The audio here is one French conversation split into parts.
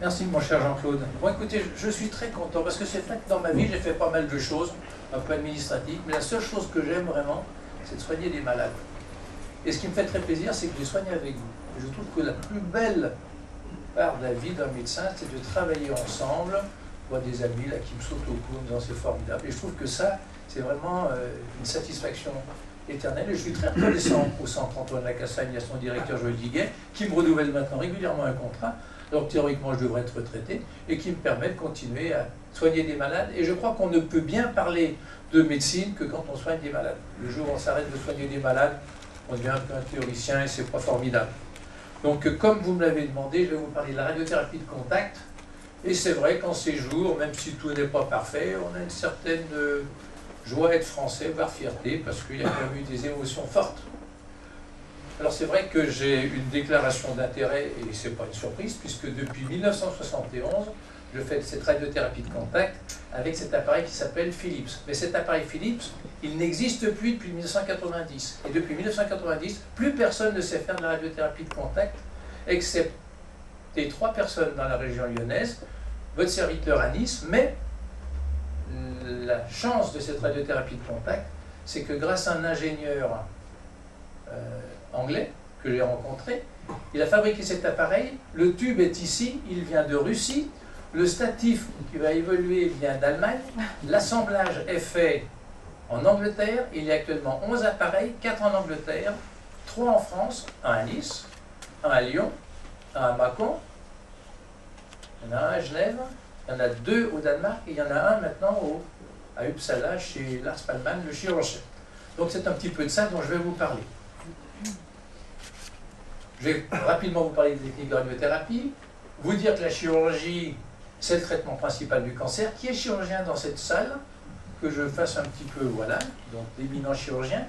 Merci mon cher Jean-Claude. Bon écoutez, je suis très content parce que c'est vrai que dans ma vie j'ai fait pas mal de choses, un peu administratives, mais la seule chose que j'aime vraiment, c'est de soigner des malades. Et ce qui me fait très plaisir, c'est que je les soigne avec vous. Et je trouve que la plus belle part de la vie d'un médecin, c'est de travailler ensemble. Je vois des amis là qui me sautent au cou en me disant c'est formidable. Et je trouve que ça, c'est vraiment une satisfaction éternelle. Et je suis très reconnaissant au centre Antoine Lacassagne et à son directeur Joël Diguet, qui me renouvelle maintenant régulièrement un contrat. Donc théoriquement, je devrais être retraité, et qui me permet de continuer à soigner des malades. Et je crois qu'on ne peut bien parler de médecine que quand on soigne des malades. Le jour où on s'arrête de soigner des malades, on devient un peu un théoricien et c'est pas formidable. Donc comme vous me l'avez demandé, je vais vous parler de la radiothérapie de contact. Et c'est vrai qu'en ces jours, même si tout n'est pas parfait, on a une certaine joie à être français, voire fierté, parce qu'il y a quand même eu des émotions fortes. Alors c'est vrai que j'ai une déclaration d'intérêt, et ce n'est pas une surprise, puisque depuis 1971, je fais cette radiothérapie de contact avec cet appareil qui s'appelle Philips. Mais cet appareil Philips, il n'existe plus depuis 1990. Et depuis 1990, plus personne ne sait faire de la radiothérapie de contact, excepté 3 personnes dans la région lyonnaise, votre serviteur à Nice, mais la chance de cette radiothérapie de contact, c'est que grâce à un ingénieur anglais que j'ai rencontré, il a fabriqué cet appareil, le tube est ici, il vient de Russie, le statif qui va évoluer vient d'Allemagne, l'assemblage est fait en Angleterre, il y a actuellement 11 appareils, 4 en Angleterre, 3 en France, 1 à Nice, 1 à Lyon, 1 à Mâcon, il y en a 1 à Genève, il y en a 2 au Danemark, et il y en a 1 maintenant à Uppsala, chez Lars Palman, le chirurgien. Donc c'est un petit peu de ça dont je vais vous parler. Je vais rapidement vous parler des techniques de radiothérapie, vous dire que la chirurgie, c'est le traitement principal du cancer. Qui est chirurgien dans cette salle? Que je fasse un petit peu, voilà, donc d'éminents chirurgiens.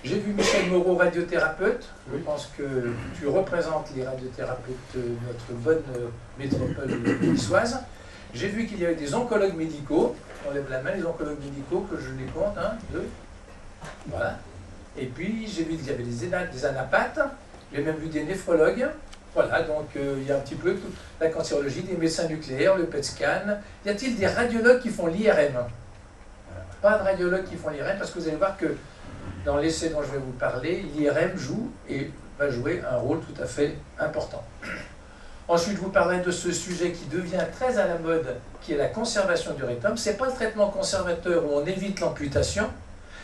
J'ai vu Michel Moreau, radiothérapeute. Je pense que tu représentes les radiothérapeutes de notre bonne métropole niçoise. J'ai vu qu'il y avait des oncologues médicaux. On lève la main, les oncologues médicaux, que je les compte, 1, 2, voilà. Et puis j'ai vu qu'il y avait des anapathes. J'ai même vu des néphrologues. Voilà, donc il y a un petit peu toute la cancérologie, des médecins nucléaires, le PET scan. Y a-t-il des radiologues qui font l'IRM? Pas de radiologues qui font l'IRM, parce que vous allez voir que dans l'essai dont je vais vous parler, l'IRM joue et va jouer un rôle tout à fait important. Ensuite, je vous parlerai de ce sujet qui devient très à la mode, qui est la conservation du rectum. Ce n'est pas le traitement conservateur où on évite l'amputation,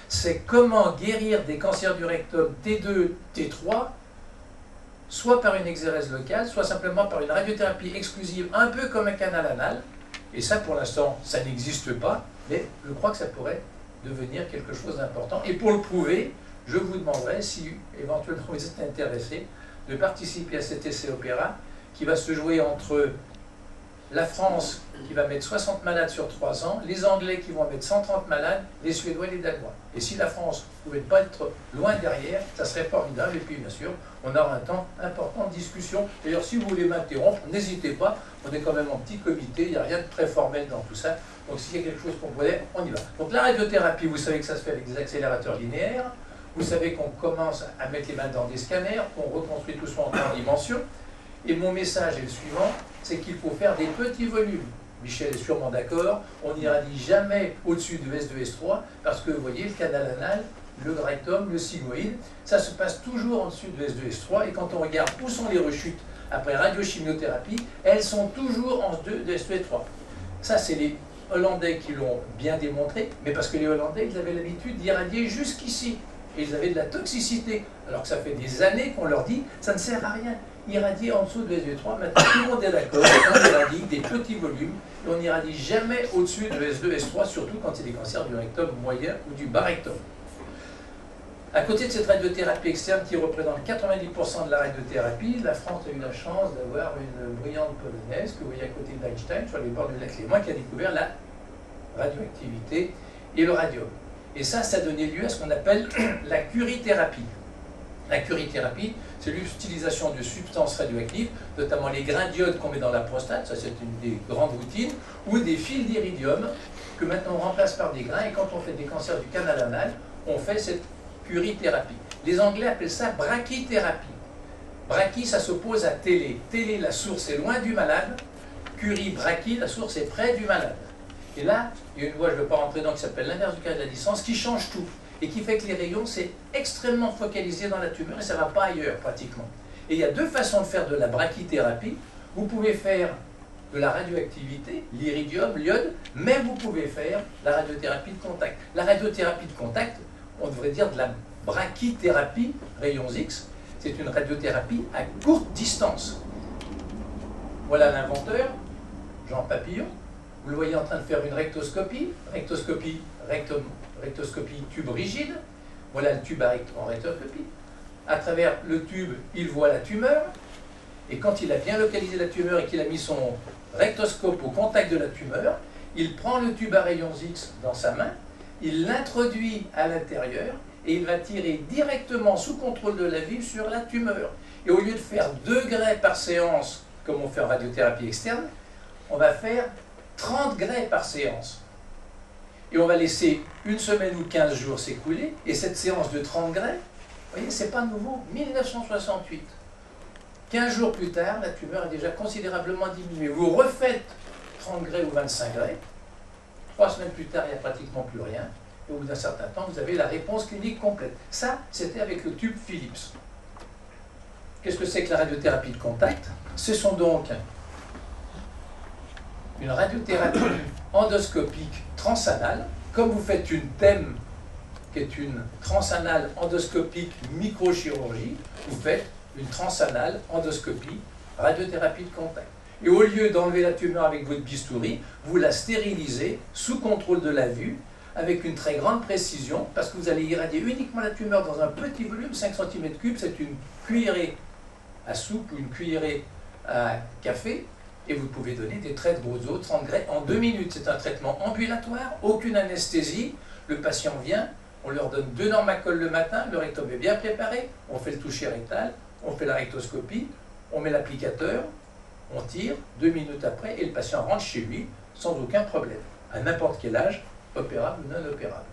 c'est comment guérir des cancers du rectum T2, T3, soit par une exérèse locale, soit simplement par une radiothérapie exclusive, un peu comme un canal anal. Et ça, pour l'instant, ça n'existe pas, mais je crois que ça pourrait devenir quelque chose d'important. Et pour le prouver, je vous demanderai, si éventuellement vous êtes intéressé, de participer à cet essai opéra qui va se jouer entre la France qui va mettre 60 malades sur 3 ans, les Anglais qui vont mettre 130 malades, les Suédois et les Danois. Et si la France ne pouvait pas être loin derrière, ça serait formidable. Et puis bien sûr, on aura un temps important de discussion. D'ailleurs, si vous voulez m'interrompre, n'hésitez pas, on est quand même en petit comité, il n'y a rien de très formel dans tout ça. Donc s'il y a quelque chose qu'on voulait, on y va. Donc la radiothérapie, vous savez que ça se fait avec des accélérateurs linéaires, vous savez qu'on commence à mettre les mains dans des scanners, qu'on reconstruit tout ça en 3 dimensions. Et mon message est le suivant, c'est qu'il faut faire des petits volumes. Michel est sûrement d'accord, on n'irradie jamais au-dessus de S2, S3, parce que vous voyez, le canal anal, le rectum, le sigmoïde, ça se passe toujours en dessous de S2, S3, et quand on regarde où sont les rechutes après radiochimiothérapie, elles sont toujours en dessous de S2, S3. Ça, c'est les Hollandais qui l'ont bien démontré, mais parce que les Hollandais, ils avaient l'habitude d'irradier jusqu'ici, et ils avaient de la toxicité, alors que ça fait des années qu'on leur dit, ça ne sert à rien. Irradier en dessous de S2-S3, maintenant tout le monde est d'accord, on irradie des petits volumes, et on n'irradie jamais au-dessus de S2, S3, surtout quand c'est des cancers du rectum moyen ou du bas rectum. À côté de cette radiothérapie externe qui représente 90% de la radiothérapie, la France a eu la chance d'avoir une brillante polonaise que vous voyez à côté d'Einstein, sur les bords du lac Léman, qui a découvert la radioactivité et le radium. Et ça a donné lieu à ce qu'on appelle la curithérapie. La curithérapie, c'est l'utilisation de substances radioactives, notamment les grains d'iode qu'on met dans la prostate, ça c'est une des grandes routines, ou des fils d'iridium que maintenant on remplace par des grains, et quand on fait des cancers du canal anal, on fait cette curithérapie. Les Anglais appellent ça brachythérapie. Brachy, ça s'oppose à télé. Télé, la source est loin du malade, Curie, Brachy, la source est près du malade. Et là, il y a une voie, je ne veux pas rentrer dedans, qui s'appelle l'inverse du carré de la distance, qui change tout. Et qui fait que les rayons, c'est extrêmement focalisé dans la tumeur et ça ne va pas ailleurs, pratiquement. Et il y a deux façons de faire de la brachythérapie. Vous pouvez faire de la radioactivité, l'iridium, l'iode, mais vous pouvez faire la radiothérapie de contact. La radiothérapie de contact, on devrait dire de la brachythérapie, rayons X, c'est une radiothérapie à courte distance. Voilà l'inventeur, Jean Papillon. Vous le voyez en train de faire une rectoscopie, rectoscopie tube rigide. Voilà le tube en rectoscopie. À travers le tube, il voit la tumeur. Et quand il a bien localisé la tumeur et qu'il a mis son rectoscope au contact de la tumeur, il prend le tube à rayons X dans sa main, il l'introduit à l'intérieur et il va tirer directement sous contrôle de la vue sur la tumeur. Et au lieu de faire 2 grès par séance, comme on fait en radiothérapie externe, on va faire 30 grès par séance. Et on va laisser une semaine ou 15 jours s'écouler, et cette séance de 30 grès, vous voyez, c'est pas nouveau, 1968. 15 jours plus tard, la tumeur est déjà considérablement diminuée. Vous refaites 30 grès ou 25 grès, 3 semaines plus tard, il n'y a pratiquement plus rien, et au bout d'un certain temps, vous avez la réponse clinique complète. Ça, c'était avec le tube Philips. Qu'est-ce que c'est que la radiothérapie de contact? Ce sont donc une radiothérapie endoscopique transanale, comme vous faites une TEM, qui est une transanale endoscopique microchirurgie, vous faites une transanale endoscopie radiothérapie de contact. Et au lieu d'enlever la tumeur avec votre bistouri, vous la stérilisez sous contrôle de la vue, avec une très grande précision, parce que vous allez irradier uniquement la tumeur dans un petit volume, 5 cm3, c'est une cuillerée à soupe ou une cuillerée à café, et vous pouvez donner des traits de gros os, 30 grès, en 2 minutes. C'est un traitement ambulatoire, aucune anesthésie, le patient vient, on leur donne 2 normacols le matin, le rectum est bien préparé, on fait le toucher rectal, on fait la rectoscopie, on met l'applicateur, on tire, 2 minutes après, et le patient rentre chez lui sans aucun problème, à n'importe quel âge, opérable ou non opérable.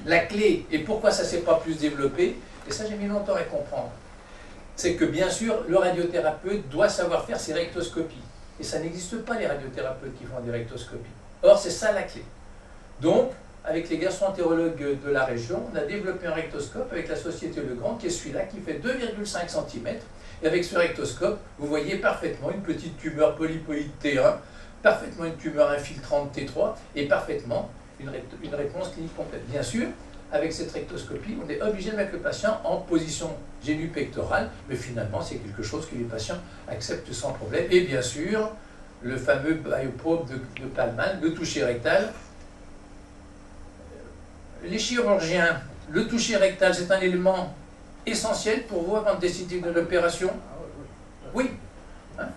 La clé, et pourquoi ça ne s'est pas plus développé, et ça j'ai mis longtemps à comprendre, c'est que bien sûr, le radiothérapeute doit savoir faire ses rectoscopies. Et ça n'existe pas les radiothérapeutes qui font des rectoscopies. Or, c'est ça la clé. Donc, avec les gastro-entérologues de la région, on a développé un rectoscope avec la société Legrand, qui est celui-là, qui fait 2,5 cm. Et avec ce rectoscope, vous voyez parfaitement une petite tumeur polypoïde T1, parfaitement une tumeur infiltrante T3, et parfaitement une réponse clinique complète. Bien sûr, avec cette rectoscopie, on est obligé de mettre le patient en position génupectorale, mais finalement, c'est quelque chose que les patients acceptent sans problème. Et bien sûr, le fameux bioprobe de Palman, le toucher rectal. Les chirurgiens, le toucher rectal, c'est un élément essentiel pour vous avant de décider de l'opération? Oui. Hein?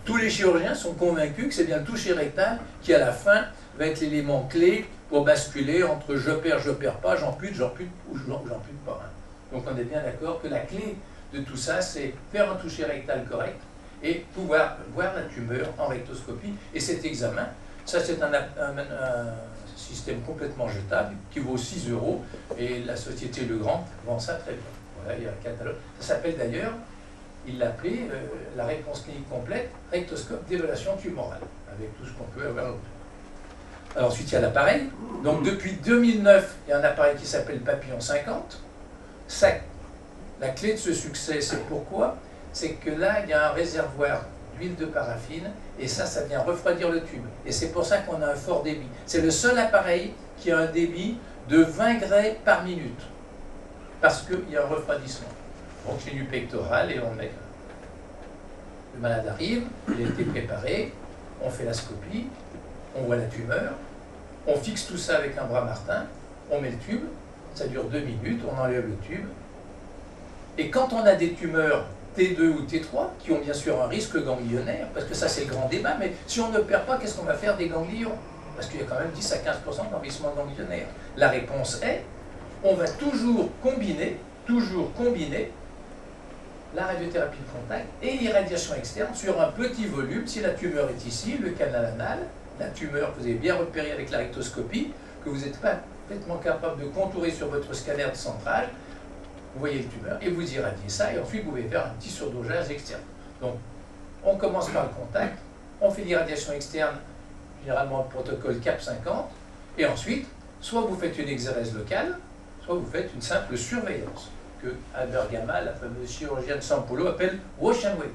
Tous les chirurgiens sont convaincus que c'est bien le toucher rectal qui, à la fin, va être l'élément clé pour basculer entre je perds pas, j'ampute ou j'ampute pas. Hein. Donc on est bien d'accord que la clé de tout ça, c'est faire un toucher rectal correct et pouvoir voir la tumeur en rectoscopie. Et cet examen, ça c'est un système complètement jetable qui vaut 6 € et la société Legrand vend ça très bien. Voilà, il y a un catalogue. Ça s'appelle d'ailleurs, il l'appelait la réponse clinique complète, rectoscope d'évaluation tumorale, avec tout ce qu'on peut avoir. Alors ensuite, il y a l'appareil. Donc depuis 2009, il y a un appareil qui s'appelle Papillon 50. Ça, la clé de ce succès, c'est pourquoi? C'est que là, il y a un réservoir d'huile de paraffine, et ça vient refroidir le tube. Et c'est pour ça qu'on a un fort débit. C'est le seul appareil qui a un débit de 20 grès par minute, parce qu'il y a un refroidissement. Donc c'est nu pectoral, et on met... Le malade arrive, il a été préparé, on fait la scopie, on voit la tumeur, on fixe tout ça avec un bras Martin, on met le tube, ça dure 2 minutes, on enlève le tube. Et quand on a des tumeurs T2 ou T3, qui ont bien sûr un risque ganglionnaire, parce que ça c'est le grand débat, mais si on ne perd pas, qu'est-ce qu'on va faire des ganglions? Parce qu'il y a quand même 10 à 15% d'envahissement ganglionnaire. La réponse est, on va toujours combiner la radiothérapie de contact et l'irradiation externe sur un petit volume. Si la tumeur est ici, le canal anal, la tumeur que vous avez bien repérée avec la rectoscopie, que vous êtes parfaitement capable de contourer sur votre scanner de centrage, vous voyez le tumeur et vous irradiez ça, et ensuite vous pouvez faire un petit surdosage externe. Donc, on commence par le contact, on fait l'irradiation externe, généralement le protocole CAP50, et ensuite, soit vous faites une exérèse locale, soit vous faites une simple surveillance, que Albert Gamma, la fameuse chirurgienne San Polo, appelle wash and wait.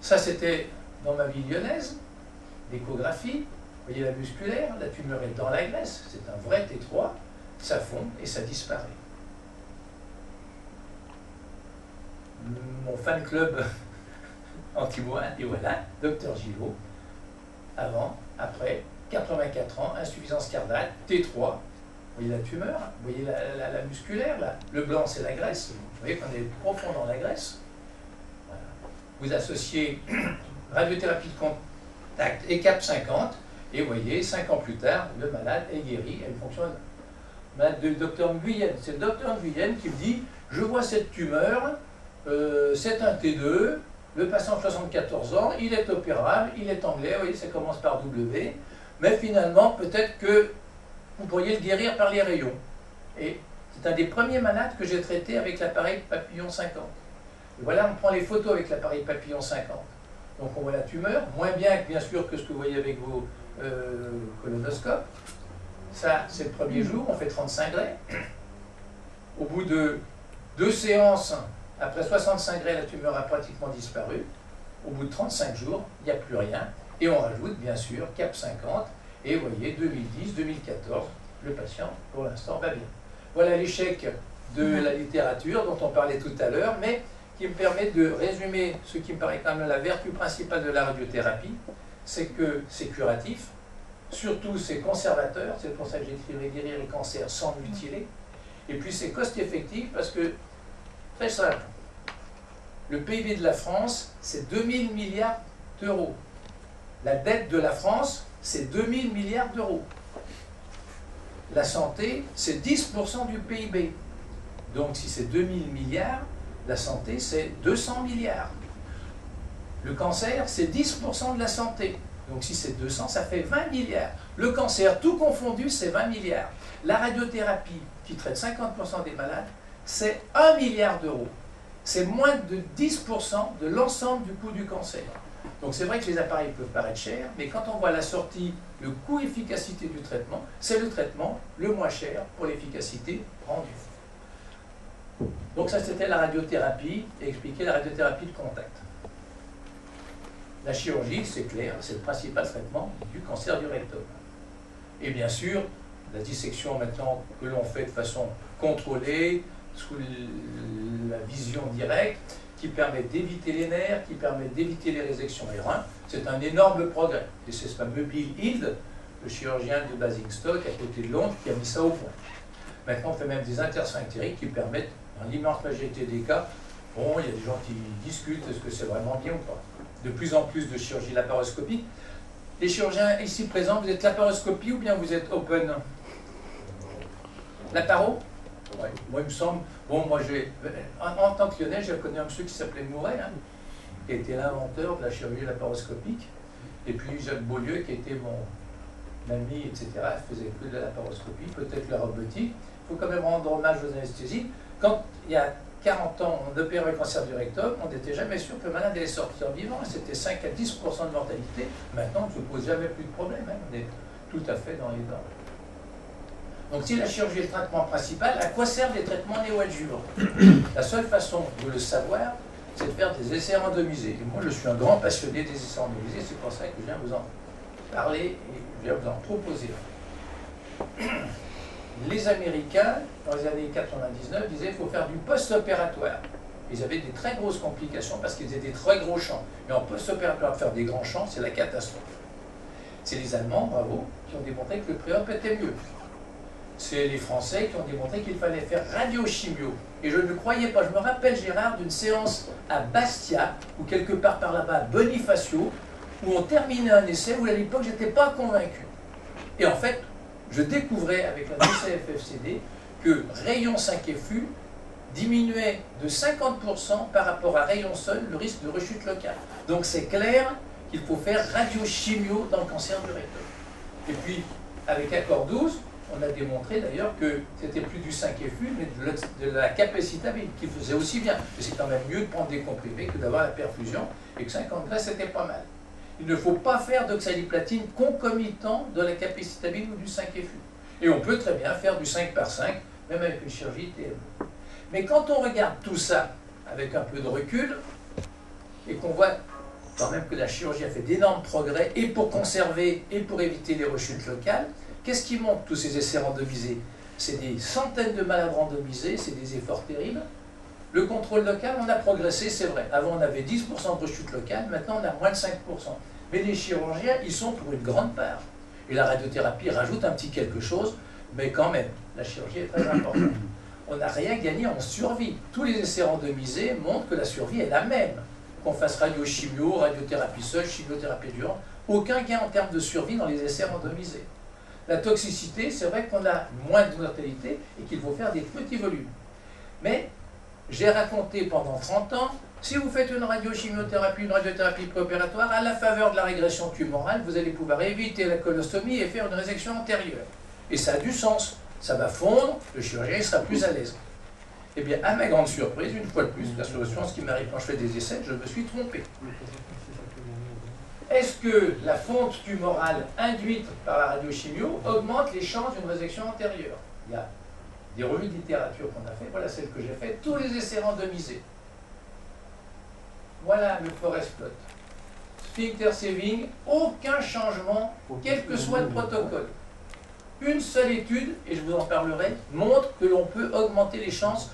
Ça, c'était dans ma vie lyonnaise, l'échographie, vous voyez la musculaire, la tumeur est dans la graisse, c'est un vrai T3, ça fond et ça disparaît. Mon fan club anti-moine, et voilà, Dr Gillot, avant, après, 84 ans, insuffisance cardiaque, T3, vous voyez la tumeur, vous voyez la musculaire, là. Le blanc c'est la graisse, vous voyez qu'on est profond dans la graisse. Voilà. Vous associez radiothérapie de contact et CAP50, et vous voyez, 5 ans plus tard, le malade est guéri, elle fonctionne. Malade de Dr Nguyen, c'est le Dr Nguyen qui me dit, je vois cette tumeur, c'est un T2, le patient de 74 ans, il est opérable, il est anglais, vous voyez, ça commence par W, mais finalement, peut-être que vous pourriez le guérir par les rayons. Et c'est un des premiers malades que j'ai traité avec l'appareil Papillon 50. Et voilà, on prend les photos avec l'appareil Papillon 50. Donc on voit la tumeur, moins bien, bien sûr, que ce que vous voyez avec vos colonoscopes. Ça, c'est le premier jour, on fait 35 grès. Au bout de 2 séances, après 65 grès, la tumeur a pratiquement disparu. Au bout de 35 jours, il n'y a plus rien. Et on rajoute, bien sûr, CAP50. Et vous voyez, 2010, 2014, le patient, pour l'instant, va bien. Voilà l'échec de la littérature dont on parlait tout à l'heure, mais qui me permet de résumer ce qui me paraît quand même la vertu principale de la radiothérapie, c'est que c'est curatif, surtout c'est conservateur, c'est pour ça que j'écrivais guérir les cancers sans mutiler, et puis c'est cost-effectif parce que, très simple, le PIB de la France, c'est 2000 milliards d'euros. La dette de la France, c'est 2000 milliards d'euros. La santé, c'est 10% du PIB. Donc si c'est 2000 milliards, la santé, c'est 200 milliards. Le cancer, c'est 10% de la santé. Donc si c'est 200, ça fait 20 milliards. Le cancer, tout confondu, c'est 20 milliards. La radiothérapie, qui traite 50% des malades, c'est 1 milliard d'euros. C'est moins de 10% de l'ensemble du coût du cancer. Donc c'est vrai que les appareils peuvent paraître chers, mais quand on voit la sortie, le coût-efficacité du traitement, c'est le traitement le moins cher pour l'efficacité rendue. Donc ça c'était la radiothérapie, et expliquer la radiothérapie de contact. La chirurgie, c'est clair, c'est le principal traitement du cancer du rectum. Et bien sûr, la dissection maintenant que l'on fait de façon contrôlée, sous la vision directe, qui permet d'éviter les nerfs, qui permet d'éviter les résections des reins, c'est un énorme progrès. Et c'est ce fameux Bill Hild, le chirurgien de Basingstoke, à côté de Londres, qui a mis ça au point. Maintenant, on fait même des intersphinctériques qui permettent, dans l'immense majorité des cas, bon, il y a des gens qui discutent, est-ce que c'est vraiment bien ou pas. De plus en plus de chirurgie laparoscopique. Les chirurgiens ici présents, vous êtes laparoscopie ou bien vous êtes open? Laparo? Ouais, moi, il me semble. Bon, moi, en tant que Lyonnais, j'ai connu un monsieur qui s'appelait Mouret, hein, qui était l'inventeur de la chirurgie laparoscopique. Et puis Jacques Beaulieu, qui était mon ami, etc., faisait que de la laparoscopie, peut-être la robotique. Il faut quand même rendre hommage aux anesthésies. Quand il y a 40 ans, on opérait le cancer du rectum, on n'était jamais sûr que le malade allait sortir vivant. C'était 5 à 10% de mortalité. Maintenant, on ne se pose jamais plus de problème. Hein. On est tout à fait dans les dents. Donc si la chirurgie est le traitement principal, à quoi servent les traitements néoadjuvants? La seule façon de le savoir, c'est de faire des essais randomisés. Et moi, je suis un grand passionné des essais randomisés, c'est pour ça que je viens vous en parler et je viens vous en proposer. Les Américains, dans les années 99, disaient qu'il faut faire du post-opératoire. Ils avaient des très grosses complications parce qu'ils faisaient des très gros champs. Mais en post-opératoire, faire des grands champs, c'est la catastrophe. C'est les Allemands, bravo, qui ont démontré que le pré-op était mieux. C'est les Français qui ont démontré qu'il fallait faire radiochimio. Et je ne croyais pas, je me rappelle Gérard d'une séance à Bastia, ou quelque part par là-bas, à Bonifacio, où on terminait un essai où à l'époque je n'étais pas convaincu. Et en fait, je découvrais avec la DCFFCD que rayon 5FU diminuait de 50% par rapport à rayon seul le risque de rechute locale. Donc c'est clair qu'il faut faire radiochimio dans le cancer du rectum. Et puis, avec accord 12, on a démontré d'ailleurs que c'était plus du 5FU, mais de la capacitavir, qui faisait aussi bien. Mais c'est quand même mieux de prendre des comprimés que d'avoir la perfusion, et que 50 grammes, c'était pas mal. Il ne faut pas faire d'oxaliplatine concomitant de la capecitabine ou du 5FU. Et on peut très bien faire du 5 par 5, même avec une chirurgie TME. Mais quand on regarde tout ça avec un peu de recul, et qu'on voit quand même que la chirurgie a fait d'énormes progrès, et pour conserver, et pour éviter les rechutes locales, qu'est-ce qui montre tous ces essais randomisés? C'est des centaines de malades randomisés, c'est des efforts terribles. Le contrôle local, on a progressé, c'est vrai. Avant, on avait 10% de rechute locale, maintenant on a moins de 5%. Mais les chirurgiens, ils sont pour une grande part. Et la radiothérapie rajoute un petit quelque chose, mais quand même, la chirurgie est très importante. On n'a rien gagné en survie. Tous les essais randomisés montrent que la survie est la même. Qu'on fasse radio-chimio, radiothérapie seule, chimiothérapie durante, aucun gain en termes de survie dans les essais randomisés. La toxicité, c'est vrai qu'on a moins de mortalité et qu'il faut faire des petits volumes. Mais j'ai raconté pendant 30 ans, si vous faites une radiochimiothérapie, une radiothérapie préopératoire, à la faveur de la régression tumorale, vous allez pouvoir éviter la colostomie et faire une résection antérieure. Et ça a du sens. Ça va fondre, le chirurgien sera plus à l'aise. Eh bien, à ma grande surprise, une fois de plus, la solution, ce qui m'arrive quand je fais des essais, je me suis trompé. Est-ce que la fonte tumorale induite par la radiochimio augmente les chances d'une résection antérieure? Il y a des revues de littérature qu'on a fait, voilà celle que j'ai faite, tous les essais randomisés. Voilà le forest plot. Sphincter saving, aucun changement, quel que soit le protocole. Une seule étude, et je vous en parlerai, montre que l'on peut augmenter les chances.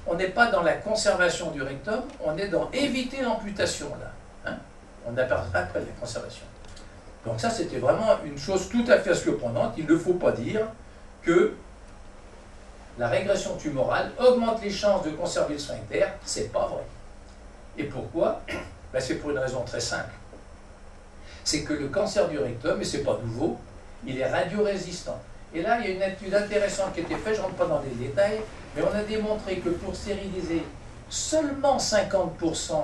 On n'est pas dans la conservation du rectum, on est dans éviter l'amputation, là. Hein, on n'appellera pas la conservation. Donc ça, c'était vraiment une chose tout à fait surprenante. Il ne faut pas dire que la régression tumorale augmente les chances de conserver le sphincter. C'est pas vrai. Et pourquoi? Ben, c'est pour une raison très simple. C'est que le cancer du rectum, et c'est pas nouveau, il est radiorésistant. Et là, il y a une étude intéressante qui a été faite, je ne rentre pas dans les détails, mais on a démontré que pour stériliser seulement 50%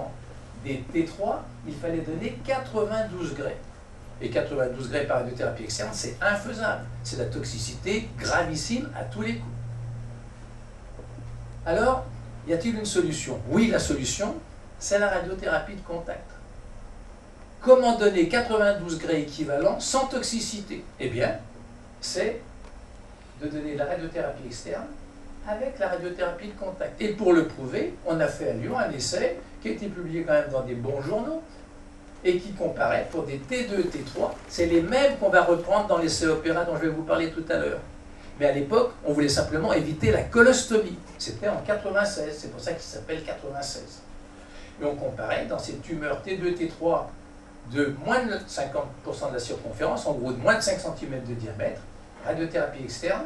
des T3, il fallait donner 92 grès. Et 92 grès par radiothérapie externe, c'est infaisable. C'est la toxicité gravissime à tous les coups. Alors, y a-t-il une solution? Oui, la solution, c'est la radiothérapie de contact. Comment donner 92 grès équivalents sans toxicité? Eh bien, c'est de donner la radiothérapie externe avec la radiothérapie de contact. Et pour le prouver, on a fait à Lyon un essai qui a été publié quand même dans des bons journaux et qui comparait pour des T2, T3. C'est les mêmes qu'on va reprendre dans l'essai opéra dont je vais vous parler tout à l'heure. Mais à l'époque, on voulait simplement éviter la colostomie. C'était en 96, c'est pour ça qu'il s'appelle 96. Et on comparait dans ces tumeurs T2, T3 de moins de 50% de la circonférence, en gros de moins de 5 cm de diamètre, radiothérapie externe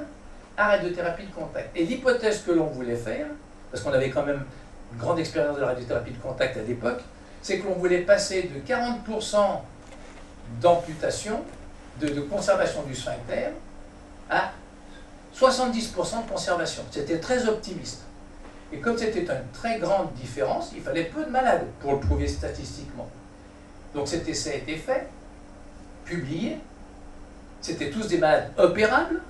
à radiothérapie de contact. Et l'hypothèse que l'on voulait faire, parce qu'on avait quand même une grande expérience de la radiothérapie de contact à l'époque, c'est que l'on voulait passer de 40% d'amputation, de conservation du sphincter, à 70% de conservation. C'était très optimiste. Et comme c'était une très grande différence, il fallait peu de malades pour le prouver statistiquement. Donc cet essai a été fait, publié. C'était tous des malades opérables,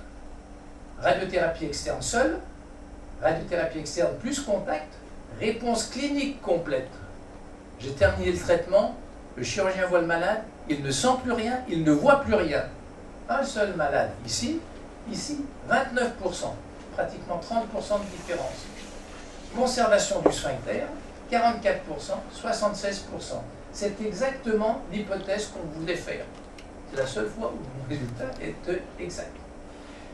radiothérapie externe seule, radiothérapie externe plus contact, réponse clinique complète. J'ai terminé le traitement, le chirurgien voit le malade, il ne sent plus rien, il ne voit plus rien. Un seul malade ici, 29%, pratiquement 30% de différence. Conservation du sphincter, 44%, 76%. C'est exactement l'hypothèse qu'on voulait faire. C'est la seule fois où mon résultat est exact.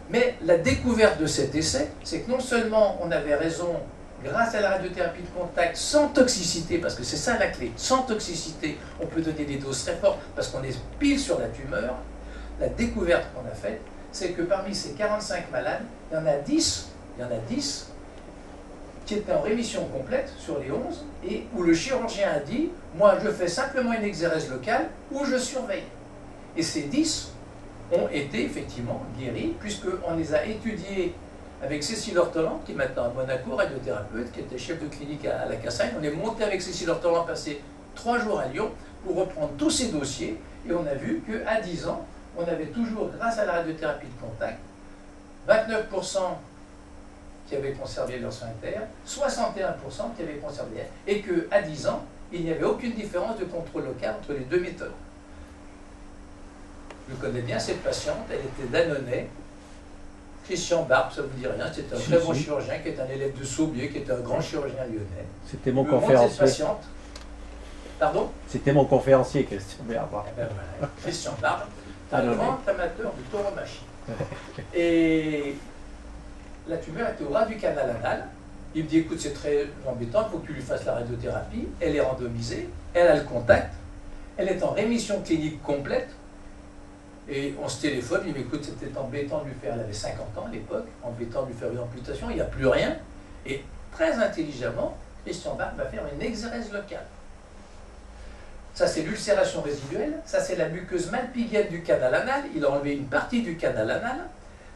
Mais la découverte de cet essai, c'est que non seulement on avait raison grâce à la radiothérapie de contact sans toxicité, parce que c'est ça la clé, sans toxicité, on peut donner des doses très fortes parce qu'on est pile sur la tumeur. La découverte qu'on a faite, c'est que parmi ces 45 malades, il y en a 10 qui étaient en rémission complète sur les 11, et où le chirurgien a dit, moi je fais simplement une exérèse locale ou je surveille. Et ces 10 ont été effectivement guéris, puisqu'on les a étudiés avec Cécile Ortolan, qui est maintenant à Monaco, radiothérapeute, qui était chef de clinique à la Cassagne. On est monté avec Cécile Ortolan, passé 3 jours à Lyon, pour reprendre tous ces dossiers, et on a vu qu'à 10 ans, on avait toujours, grâce à la radiothérapie de contact, 29% qui avaient conservé leur sphincter, 61% qui avaient conservé, et qu'à 10 ans, il n'y avait aucune différence de contrôle local entre les deux méthodes. Je connais bien cette patiente, elle était d'Annonay. Christian Barbe, ça vous dit rien, c'était un très bon chirurgien qui est un élève de Saubier, qui est un grand chirurgien lyonnais. C'était mon conférencier. Cette patiente. Pardon? C'était mon conférencier, Christian Barbe. Eh ben voilà. Christian Barbe, un grand amateur de tauromachie. Et la tumeur était au ras du canal anal. Il me dit, écoute, c'est très embêtant, il faut que tu lui fasses la radiothérapie. Elle est randomisée, elle a le contact, elle est en rémission clinique complète. Et on se téléphone, il me dit, écoute, c'était embêtant de lui faire, elle avait 50 ans à l'époque, embêtant de lui faire une amputation, il n'y a plus rien. Et très intelligemment, Christian Barbe va faire une exérèse locale. Ça, c'est l'ulcération résiduelle, ça, c'est la muqueuse malpighienne du canal anal, il a enlevé une partie du canal anal.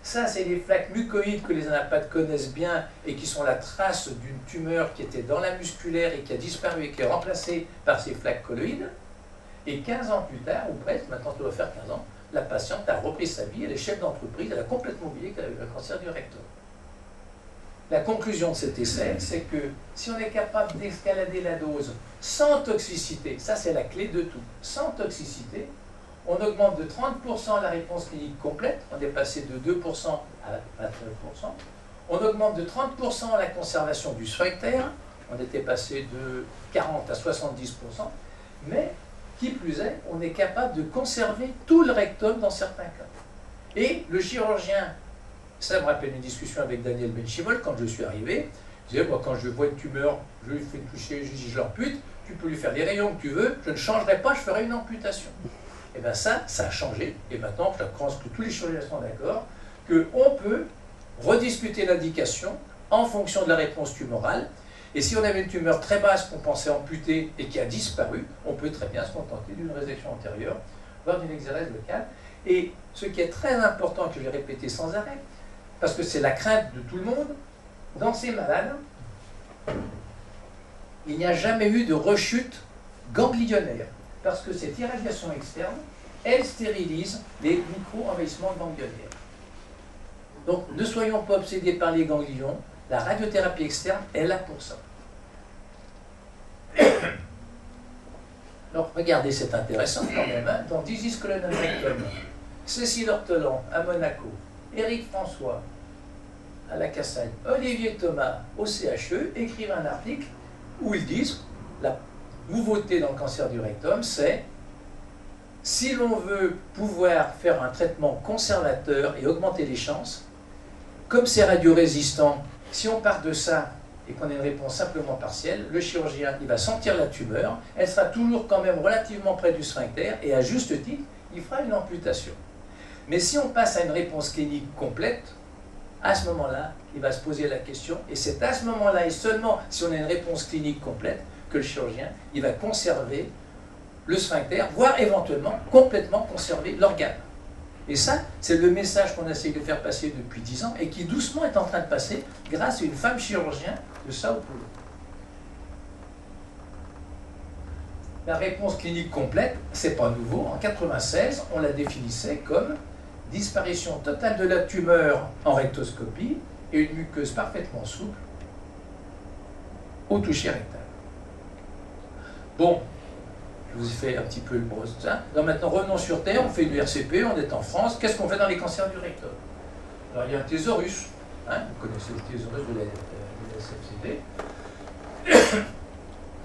Ça, c'est les flaques mucoïdes que les anapathes connaissent bien et qui sont la trace d'une tumeur qui était dans la musculaire et qui a disparu et qui est remplacée par ces flaques colloïdes. Et 15 ans plus tard, ou presque, maintenant ça doit faire 15 ans, la patiente a repris sa vie, elle est chef d'entreprise, elle a complètement oublié qu'elle avait eu un cancer du rectum. La conclusion de cet essai, c'est que si on est capable d'escalader la dose sans toxicité, ça c'est la clé de tout, sans toxicité, on augmente de 30% la réponse clinique complète, on est passé de 2% à 29%, on augmente de 30% la conservation du sphincter, on était passé de 40 à 70%, mais qui plus est, on est capable de conserver tout le rectum dans certains cas. Et le chirurgien, ça me rappelle une discussion avec Daniel Benchimol quand je suis arrivé, je disais, moi quand je vois une tumeur, je lui fais toucher, je dis je l'ampute, tu peux lui faire les rayons que tu veux, je ne changerai pas, je ferai une amputation. Et bien ça a changé, et maintenant je pense que tous les chirurgiens sont d'accord, qu'on peut rediscuter l'indication en fonction de la réponse tumorale, et si on avait une tumeur très basse qu'on pensait amputer et qui a disparu, on peut très bien se contenter d'une résection antérieure, voire d'une exérèse locale. Et ce qui est très important, que je vais répéter sans arrêt, parce que c'est la crainte de tout le monde, dans ces malades, il n'y a jamais eu de rechute ganglionnaire, parce que cette irradiation externe, elle stérilise les micro-envahissements ganglionnaires. Donc ne soyons pas obsédés par les ganglions, la radiothérapie externe est là pour ça. Alors regardez, c'est intéressant quand même, hein, dans Disease Colon and Rectum, Cécile Ortelan à Monaco, Éric François à la Cassagne, Olivier Thomas au CHE écrivent un article où ils disent la nouveauté dans le cancer du rectum, c'est si l'on veut pouvoir faire un traitement conservateur et augmenter les chances, comme c'est radiorésistant, si on part de ça et qu'on a une réponse simplement partielle, le chirurgien il va sentir la tumeur, elle sera toujours quand même relativement près du sphincter et à juste titre, il fera une amputation. Mais si on passe à une réponse clinique complète, à ce moment-là, il va se poser la question, et c'est à ce moment-là, et seulement si on a une réponse clinique complète, que le chirurgien il va conserver le sphincter, voire éventuellement complètement conserver l'organe. Et ça, c'est le message qu'on essaye de faire passer depuis 10 ans et qui doucement est en train de passer grâce à une femme chirurgien de Sao Paulo. La réponse clinique complète, c'est pas nouveau. En 1996, on la définissait comme disparition totale de la tumeur en rectoscopie et une muqueuse parfaitement souple au toucher rectal. Bon, je vous ai fait un petit peu le brosse. Alors maintenant, revenons sur Terre, on fait du RCP, on est en France. Qu'est-ce qu'on fait dans les cancers du rectum? Alors, il y a un thésaurus, hein, vous connaissez le thésaurus de la SFCD,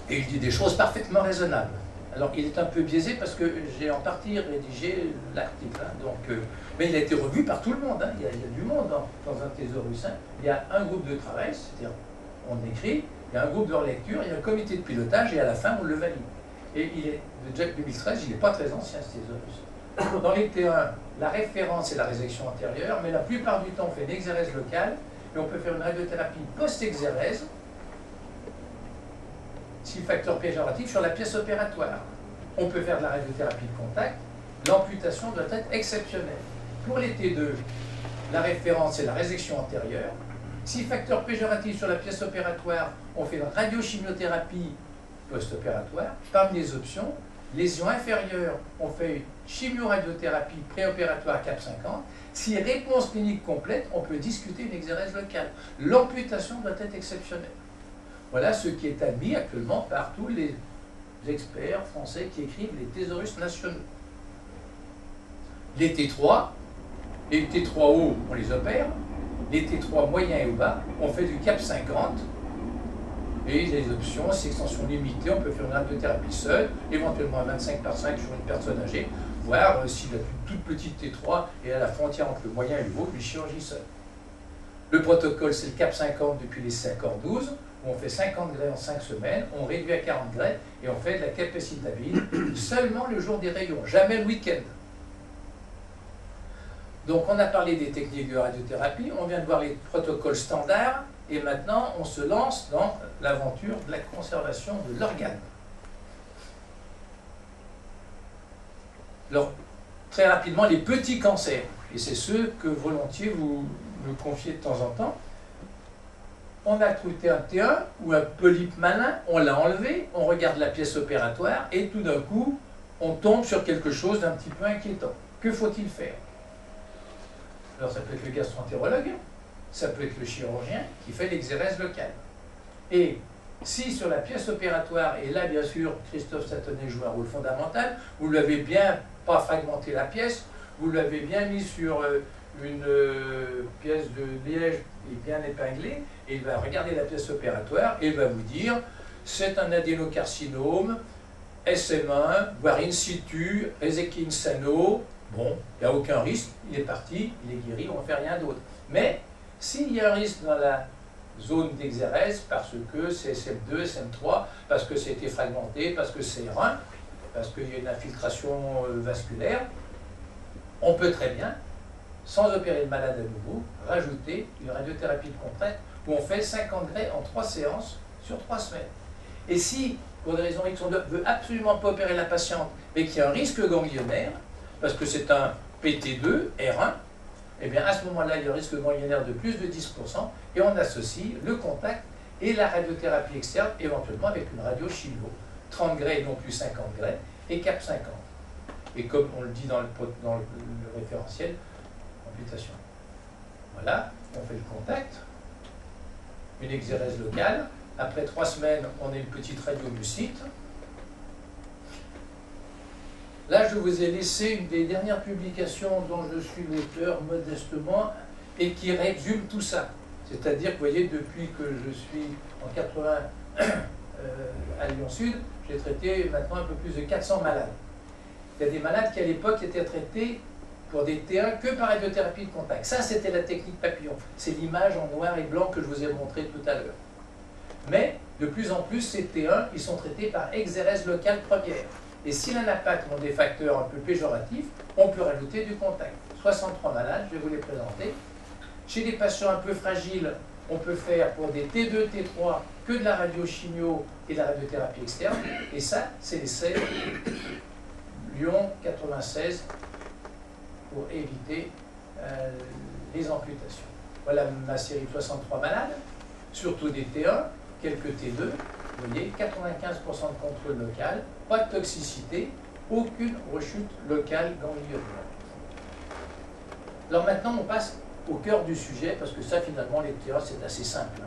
et il dit des choses parfaitement raisonnables. Alors, il est un peu biaisé parce que j'ai en partie rédigé l'article, hein, mais il a été revu par tout le monde. Hein. Il y a du monde dans un thésaurus. Hein. Il y a un groupe de travail, c'est-à-dire on écrit, il y a un groupe de relecture, il y a un comité de pilotage, et à la fin, on le valide. Et il est de Jack 2013, il n'est pas très ancien, ce thésaurus. Dans les T1, la référence est la résection antérieure, mais la plupart du temps, on fait une exérèse locale, et on peut faire une radiothérapie post-exérèse, si facteur péjoratif, sur la pièce opératoire. On peut faire de la radiothérapie de contact, l'amputation doit être exceptionnelle. Pour les T2, la référence est la résection antérieure. Si facteur péjoratif sur la pièce opératoire, on fait une radiochimiothérapie post-opératoire. Parmi les options, lésion inférieure, on fait une chimio-radiothérapie préopératoire CAP50. Si réponse clinique complète, on peut discuter une exérèse locale. L'amputation doit être exceptionnelle. Voilà ce qui est admis actuellement par tous les experts français qui écrivent les thésaurus nationaux. Les T3, les T3 hauts, on les opère. Les T3 moyens et bas, on fait du CAP 50. Et les options, c'est extension limitée, on peut faire une radiothérapie seule, éventuellement à 25/5 sur une personne âgée, voire s'il a une toute petite T3 et à la frontière entre le moyen et le haut, une chirurgie seule. Le protocole, c'est le CAP 50 depuis les 5h12, où on fait 50 grès en 5 semaines, on réduit à 40 grès et on fait de la capacitavine seulement le jour des rayons, jamais le week-end. Donc on a parlé des techniques de radiothérapie, on vient de voir les protocoles standards, et maintenant on se lance dans l'aventure de la conservation de l'organe. Alors, très rapidement, les petits cancers, et c'est ceux que volontiers vous me confiez de temps en temps. On a trouvé un T1 ou un polype malin, on l'a enlevé, on regarde la pièce opératoire, et tout d'un coup, on tombe sur quelque chose d'un petit peu inquiétant. Que faut-il faire? Alors ça peut être le gastro-entérologue, ça peut être le chirurgien qui fait l'exérèse locale. Et si sur la pièce opératoire, et là bien sûr Christophe Satonnet joue un rôle fondamental, vous l'avez bien pas fragmenté la pièce, vous l'avez bien mis sur une pièce de liège et bien épinglée, et il va regarder la pièce opératoire et il va vous dire c'est un adénocarcinome, SM1, voire in situ, Ezekiel Sano. Bon, il n'y a aucun risque, il est parti, il est guéri, on ne fait rien d'autre. Mais s'il y a un risque dans la zone d'exérèse, parce que c'est SM2, SM3, parce que c'était fragmenté, parce que c'est rein, parce qu'il y a une infiltration vasculaire, on peut très bien, sans opérer le malade à nouveau, rajouter une radiothérapie de contrainte où on fait 50 grès en 3 séances sur 3 semaines. Et si, pour des raisons X, on ne veut absolument pas opérer la patiente, mais qu'il y a un risque ganglionnaire, parce que c'est un PT2, R1, et bien à ce moment-là, il y a un risque ganglionnaire de plus de 10%, et on associe le contact et la radiothérapie externe, éventuellement avec une radiochimio, 30 grès et non plus 50 grès, et CAP 50. Et comme on le dit dans le référentiel, amputation. Voilà, on fait le contact, une exérèse locale, après 3 semaines, on a une petite radiomucite. Là, je vous ai laissé une des dernières publications dont je suis l'auteur modestement et qui résume tout ça. C'est-à-dire que, vous voyez, depuis que je suis en 80 à Lyon Sud, j'ai traité maintenant un peu plus de 400 malades. Il y a des malades qui, à l'époque, étaient traités pour des T1 que par radiothérapie de contact. Ça, c'était la technique papillon. C'est l'image en noir et blanc que je vous ai montré tout à l'heure. Mais, de plus en plus, ces T1, ils sont traités par exérèse locale première. Et si l'un n'a pas des facteurs un peu péjoratifs, on peut rajouter du contact. 63 malades, je vais vous les présenter. Chez des patients un peu fragiles, on peut faire pour des T2, T3 que de la radiochimio et de la radiothérapie externe. Et ça, c'est l'essai Lyon 96 pour éviter les amputations. Voilà ma série de 63 malades, surtout des T1, quelques T2. Vous voyez, 95% de contrôle local, pas de toxicité, aucune rechute locale ganglionnaire. Alors maintenant, on passe au cœur du sujet, parce que ça, finalement, les T1, c'est assez simple.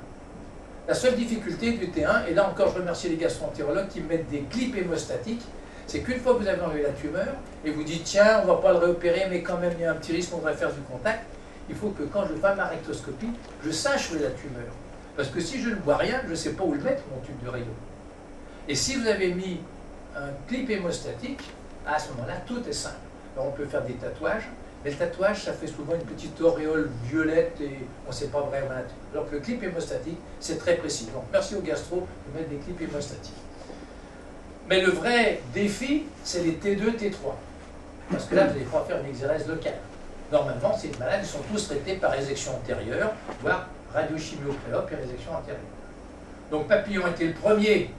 La seule difficulté du T1, et là encore, je remercie les gastro-entérologues qui mettent des clips hémostatiques, c'est qu'une fois que vous avez enlevé la tumeur, et vous dites, tiens, on ne va pas le réopérer, mais quand même, il y a un petit risque, on devrait faire du contact, il faut que quand je fais ma rectoscopie, je sache où est la tumeur. Parce que si je ne vois rien, je ne sais pas où le mettre, mon tube de rayon. Et si vous avez mis un clip hémostatique, à ce moment-là, tout est simple. Alors on peut faire des tatouages, mais le tatouage, ça fait souvent une petite auréole violette et on ne sait pas vraiment. Alors que le clip hémostatique, c'est très précis. Donc merci aux gastro de mettre des clips hémostatiques. Mais le vrai défi, c'est les T2, T3. Parce que là, vous n'allez pas faire une exérèse locale. Normalement, ces malades, ils sont tous traités par résection antérieure, voire radiochimio pré-op et résection antérieure. Donc Papillon était le premier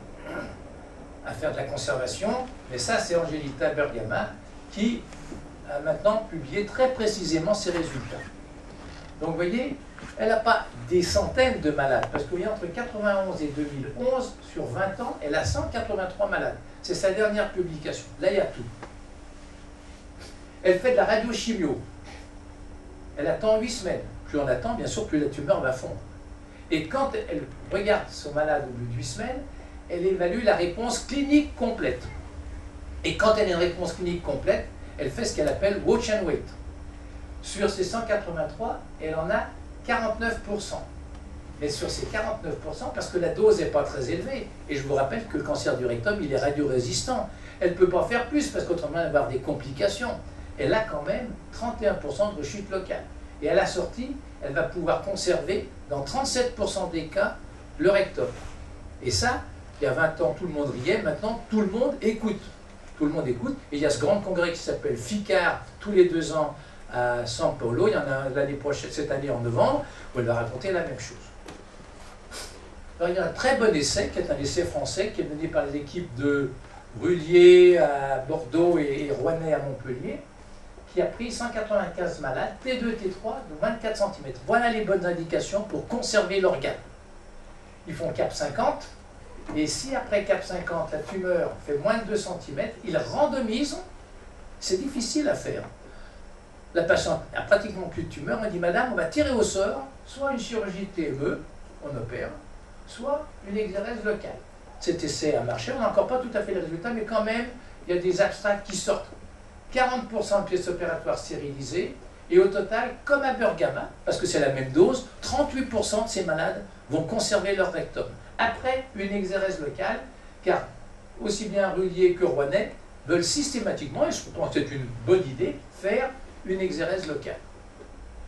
à faire de la conservation, mais ça c'est Angelita Bergama qui a maintenant publié très précisément ses résultats. Donc vous voyez, elle n'a pas des centaines de malades, parce que vous voyez, entre 91 et 2011, sur 20 ans, elle a 183 malades. C'est sa dernière publication. Là, il y a tout. Elle fait de la radiochimio. Elle attend 8 semaines. Plus on attend, bien sûr, plus la tumeur va fondre. Et quand elle regarde son malade au bout de 8 semaines, elle évalue la réponse clinique complète. Et quand elle a une réponse clinique complète, elle fait ce qu'elle appelle watch and wait. Sur ces 183, elle en a 49%. Mais sur ces 49%, parce que la dose n'est pas très élevée, et je vous rappelle que le cancer du rectum, il est radiorésistant, elle ne peut pas faire plus, parce qu'autrement, elle va avoir des complications. Elle a quand même 31% de rechute locale. Et à la sortie, elle va pouvoir conserver, dans 37% des cas, le rectum. Et ça, il y a 20 ans, tout le monde riait, maintenant, tout le monde écoute. Tout le monde écoute, et il y a ce grand congrès qui s'appelle FICAR, tous les 2 ans, à São Paulo, il y en a l'année prochaine, cette année en novembre, où elle va raconter la même chose. Alors, il y a un très bon essai, qui est un essai français, qui est mené par les équipes de Rullier à Bordeaux et Rouennais à Montpellier, qui a pris 195 malades, T2, T3, de 24 cm. Voilà les bonnes indications pour conserver l'organe. Ils font CAP 50, et si après CAP 50, la tumeur fait moins de 2 cm, ils randomisent, c'est difficile à faire. La patiente n'a pratiquement plus de tumeur, on dit madame, on va tirer au sort, soit une chirurgie TME, on opère, soit une exérèse locale. Cet essai a marché, on n'a encore pas tout à fait les résultats, mais quand même, il y a des abstracts qui sortent. 40% de pièces opératoires stérilisées, et au total, comme à Bergama, parce que c'est la même dose, 38% de ces malades vont conserver leur rectum. Après une exérèse locale, car aussi bien Rullier que Rouennais veulent systématiquement, et je pense que c'est une bonne idée, faire une exérèse locale.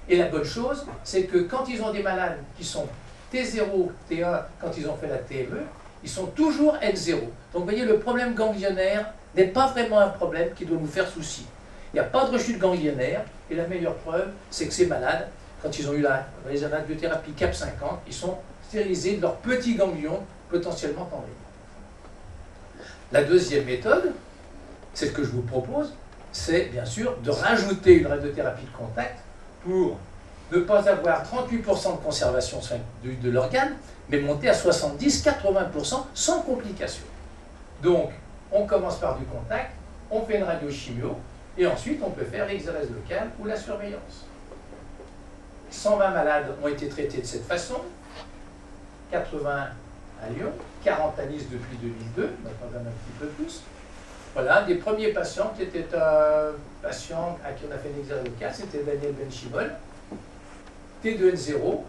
Et la bonne chose, c'est que quand ils ont des malades qui sont T0, T1, quand ils ont fait la TME, ils sont toujours N0. Donc vous voyez, le problème ganglionnaire n'est pas vraiment un problème qui doit nous faire souci. Il n'y a pas de rechute ganglionnaire, et la meilleure preuve, c'est que ces malades, quand ils ont eu la radiothérapie CAP 50, ils sont stérilisés de leurs petits ganglions potentiellement envahis. La deuxième méthode, celle que je vous propose, c'est bien sûr de rajouter une radiothérapie de contact pour ne pas avoir 38% de conservation de l'organe, mais monter à 70-80% sans complications. Donc, on commence par du contact, on fait une radiochimio, et ensuite on peut faire l'exérèse locale ou la surveillance. 120 malades ont été traités de cette façon, 80 à Lyon, 40 à Nice depuis 2002, donc quand même un petit peu plus. Voilà, un des premiers patients qui était un patient à qui on a fait une exérèse locale, c'était Daniel Benchimol, T2N0,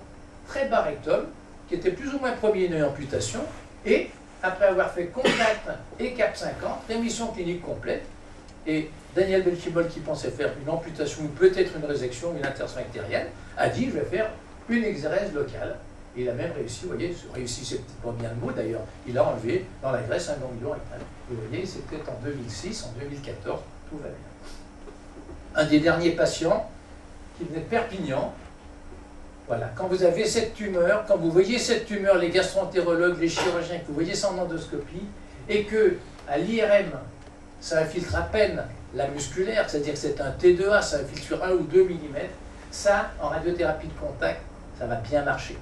très bas rectum, qui était plus ou moins premier une amputation, et après avoir fait contact et CAP 50, rémission clinique complète, et Daniel Benchimol, qui pensait faire une amputation ou peut-être une résection, une intervention bactérienne, a dit je vais faire une exérèse locale. Et il a même réussi, vous voyez, réussi c'est peut-être pas bien le mot d'ailleurs, il a enlevé dans la graisse un ganglion rectal. Vous voyez, c'était en 2006, en 2014, tout va bien. Un des derniers patients qui venait de Perpignan, voilà, quand vous avez cette tumeur, quand vous voyez cette tumeur, les gastro-entérologues, les chirurgiens, que vous voyez ça en endoscopie, et que à l'IRM, ça infiltre à peine la musculaire, c'est-à-dire que c'est un T2A, ça infiltre sur 1 ou 2 mm, ça, en radiothérapie de contact, ça va bien marcher.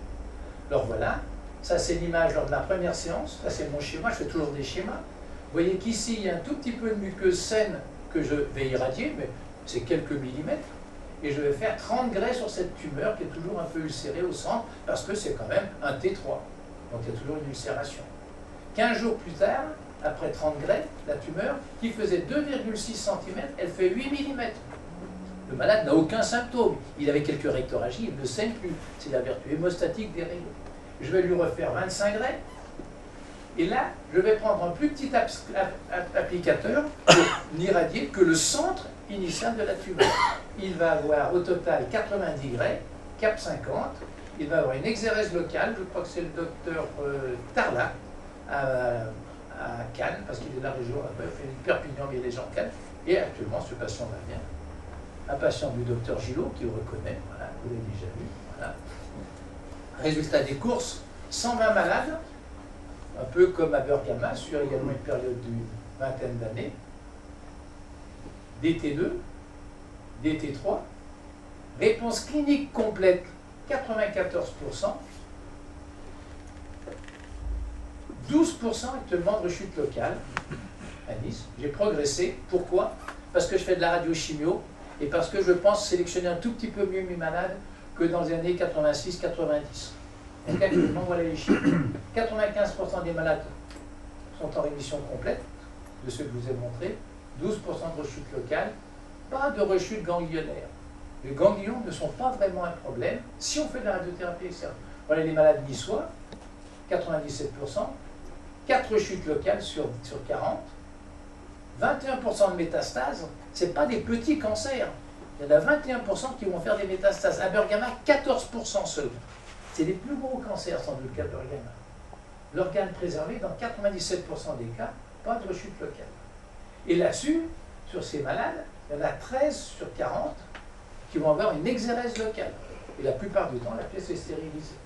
Alors voilà, ça c'est l'image lors de la première séance, ça c'est mon schéma, je fais toujours des schémas. Vous voyez qu'ici, il y a un tout petit peu de muqueuse saine que je vais irradier, mais c'est quelques millimètres, et je vais faire 30 grès sur cette tumeur qui est toujours un peu ulcérée au centre, parce que c'est quand même un T3, donc il y a toujours une ulcération. 15 jours plus tard, après 30 grès, la tumeur, qui faisait 2,6 cm, elle fait 8 mm. Le malade n'a aucun symptôme. Il avait quelques rectorragies, il ne saigne plus. C'est la vertu hémostatique des rayons. Je vais lui refaire 25 grès. Et là, je vais prendre un plus petit applicateur pour n'irradier que le centre initial de la tumeur. Il va avoir au total 90 grès, CAP 50. Il va avoir une exérèse locale, je crois que c'est le docteur Tarla, à Cannes, parce qu'il est de la région là-bas, il fait une Perpignan, mais il est gens de Cannes. Et actuellement, ce patient va bien. Un patient du docteur Gillot, qui le reconnaît, voilà, vous l'avez déjà vu. Voilà. Résultat des courses, 120 malades, un peu comme à Bergama, sur également une période d'une vingtaine d'années, DT2, DT3, réponse clinique complète 94%, 12% actuellement de rechute locale à Nice. J'ai progressé. Pourquoi? Parce que je fais de la radiochimio et parce que je pense sélectionner un tout petit peu mieux mes malades que dans les années 86-90. Donc actuellement, voilà les chiffres. 95% des malades sont en rémission complète, de ceux que je vous ai montrés, 12% de rechute locale, pas de rechute ganglionnaire. Les ganglions ne sont pas vraiment un problème si on fait de la radiothérapie externe. Voilà les malades niçois, 97%, 4 rechutes locales sur 40, 21% de métastases, ce n'est pas des petits cancers. Il y en a 21% qui vont faire des métastases. À Bergama, 14% seulement. C'est les plus gros cancers, sans doute, qu'à Bergama. L'organe préservé, dans 97% des cas, pas de rechute locale. Et là-dessus, sur ces malades, il y en a 13 sur 40 qui vont avoir une exérèse locale. Et la plupart du temps, la pièce est stérilisée.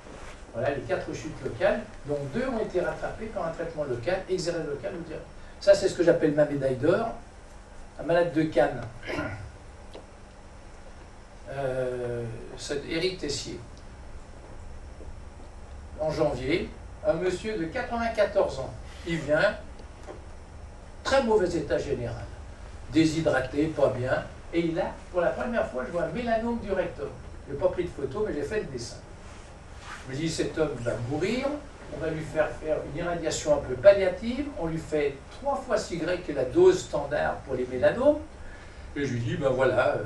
Voilà les 4 chutes locales, dont 2 ont été rattrapées par un traitement local, exérèse locale ou direct. Ça, c'est ce que j'appelle ma médaille d'or. Un malade de Cannes, c'est Éric Tessier. En janvier, un monsieur de 94 ans, il vient, très mauvais état général, déshydraté, pas bien, et il a, pour la première fois, je vois un mélanome du rectum. Je n'ai pas pris de photo, mais j'ai fait le dessin. Je me dis, cet homme va mourir, on va lui faire une irradiation un peu palliative, on lui fait 3 fois Y que la dose standard pour les mélanomes, et je lui dis, ben voilà,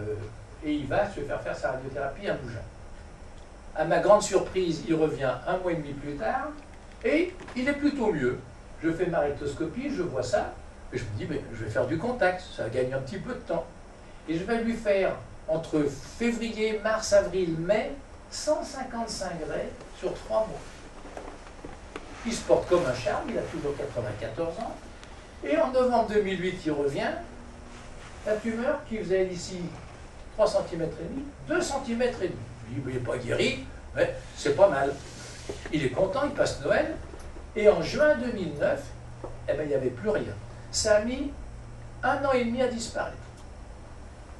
et il va se faire sa radiothérapie à Mougins. À ma grande surprise, il revient 1 mois et demi plus tard, et il est plutôt mieux. Je fais ma rectoscopie, je vois ça, et je me dis, ben, je vais faire du contact, ça gagne un petit peu de temps. Et je vais lui faire, entre février, mars, avril, mai, 155 grès sur 3 mois. Il se porte comme un charme, il a toujours 94 ans. Et en novembre 2008, il revient. La tumeur qui faisait ici 3 cm et demi, 2 cm et demi. Il n'est pas guéri, mais c'est pas mal. Il est content, il passe Noël. Et en juin 2009, eh ben, il n'y avait plus rien. Ça a mis 1 an et demi à disparaître.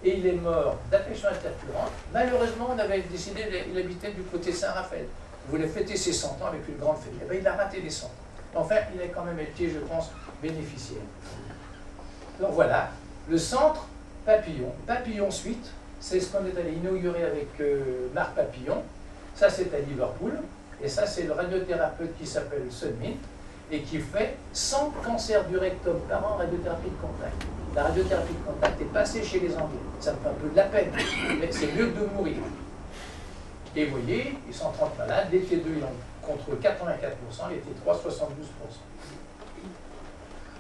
Et il est mort d'affection intercurrente. Malheureusement, on avait décidé qu'il habitait du côté Saint-Raphaël. Il voulait fêter ses 100 ans avec une grande fête. Eh bien, il a raté les 100 ans. Enfin, il a quand même été, je pense, bénéficiaire. Donc voilà, le centre Papillon. Papillon Suite, c'est ce qu'on est allé inaugurer avec Marc Papillon. Ça, c'est à Liverpool. Et ça, c'est le radiothérapeute qui s'appelle Sunmin et qui fait 100 cancers du rectum par an en radiothérapie de contact. La radiothérapie de contact est passée chez les Anglais. Ça me fait un peu de la peine, mais c'est mieux que de mourir. Et vous voyez, ils sont 30 malades, l'été 2, ils ont contre 84%, l'été 3, 72%.